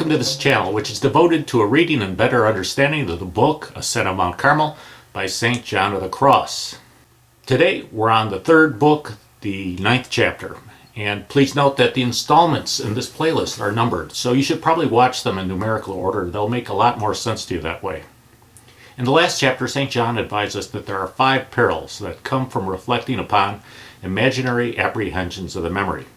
Welcome to this channel, which is devoted to a reading and better understanding of the book Ascent of Mount Carmel by St. John of the Cross. Today we're on the third book, the 9th chapter, and please note that the installments in this playlist are numbered, so you should probably watch them in numerical order. They'll make a lot more sense to you that way. In the last chapter, St. John advised us that there are 5 perils that come from reflecting upon imaginary apprehensions of the memory.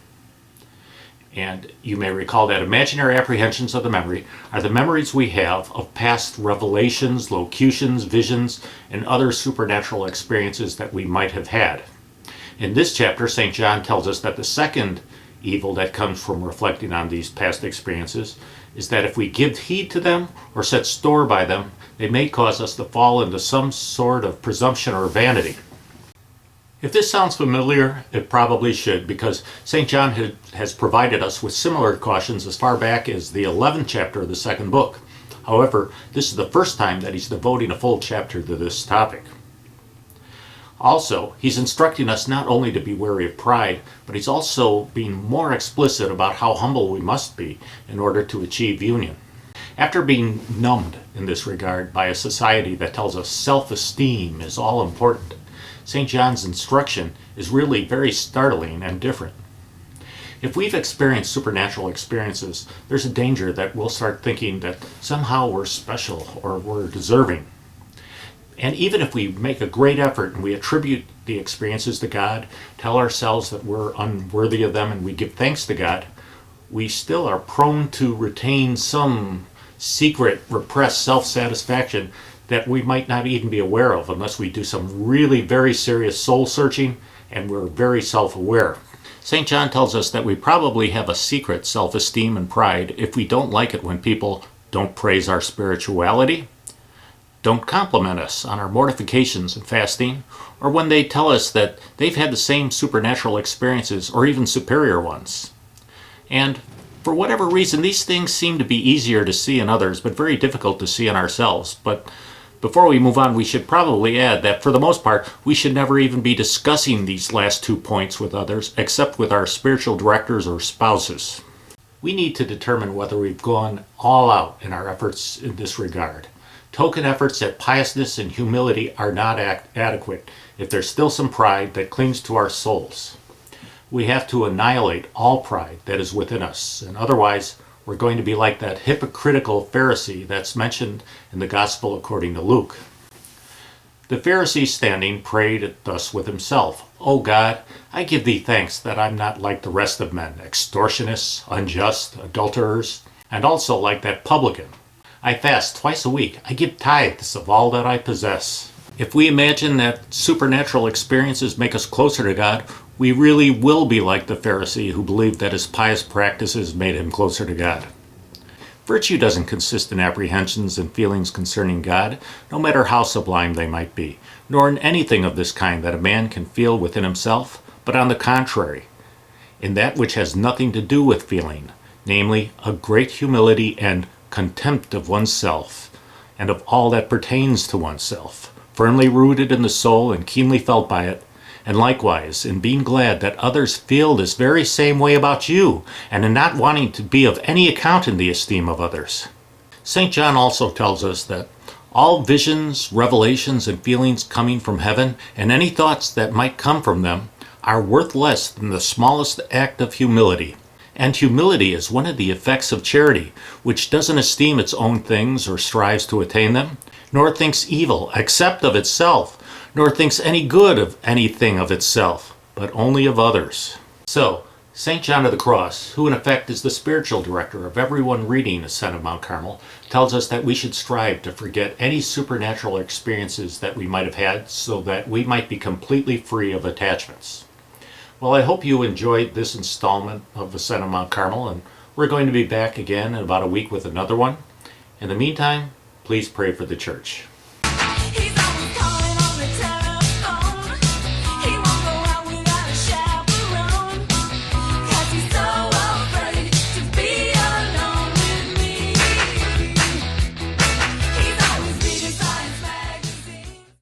And you may recall that imaginary apprehensions of the memory are the memories we have of past revelations, locutions, visions, and other supernatural experiences that we might have had. In this chapter, St. John tells us that the second evil that comes from reflecting on these past experiences is that if we give heed to them or set store by them, they may cause us to fall into some sort of presumption or vanity. If this sounds familiar, it probably should, because St. John has provided us with similar cautions as far back as the 11th chapter of the second book. However, this is the first time that he's devoting a full chapter to this topic. Also, he's instructing us not only to be wary of pride, but he's also being more explicit about how humble we must be in order to achieve union. After being numbed in this regard by a society that tells us self-esteem is all important, St. John's instruction is really very startling and different. If we've experienced supernatural experiences, there's a danger that we'll start thinking that somehow we're special or we're deserving. And even if we make a great effort and we attribute the experiences to God, tell ourselves that we're unworthy of them and we give thanks to God, we still are prone to retain some secret, repressed self-satisfaction that we might not even be aware of unless we do some really very serious soul searching and we're very self-aware. St. John tells us that we probably have a secret self-esteem and pride if we don't like it when people don't praise our spirituality, don't compliment us on our mortifications and fasting, or when they tell us that they've had the same supernatural experiences or even superior ones. And for whatever reason, these things seem to be easier to see in others, but very difficult to see in ourselves. But before we move on, we should probably add that for the most part, we should never even be discussing these last 2 points with others, except with our spiritual directors or spouses. We need to determine whether we've gone all out in our efforts in this regard. Token efforts at piousness and humility are not adequate if there's still some pride that clings to our souls. We have to annihilate all pride that is within us, and otherwise we're going to be like that hypocritical Pharisee that's mentioned in the Gospel according to Luke. The Pharisee standing prayed thus with himself, "O God, I give thee thanks that I'm not like the rest of men, extortionists, unjust, adulterers, and also like that publican. I fast twice a week. I give tithes of all that I possess." If we imagine that supernatural experiences make us closer to God, we really will be like the Pharisee who believed that his pious practices made him closer to God. Virtue doesn't consist in apprehensions and feelings concerning God, no matter how sublime they might be, nor in anything of this kind that a man can feel within himself, but on the contrary, in that which has nothing to do with feeling, namely, a great humility and contempt of oneself, and of all that pertains to oneself, firmly rooted in the soul and keenly felt by it, and likewise in being glad that others feel this very same way about you, and in not wanting to be of any account in the esteem of others. St. John also tells us that all visions, revelations, and feelings coming from heaven, and any thoughts that might come from them, are worth less than the smallest act of humility. And humility is one of the effects of charity, which doesn't esteem its own things or strives to attain them, nor thinks evil except of itself, nor thinks any good of anything of itself, but only of others. So, St. John of the Cross, who in effect is the spiritual director of everyone reading Ascent of Mount Carmel, tells us that we should strive to forget any supernatural experiences that we might have had so that we might be completely free of attachments. Well, I hope you enjoyed this installment of Ascent of Mount Carmel, and we're going to be back again in about a week with another one. In the meantime, please pray for the church.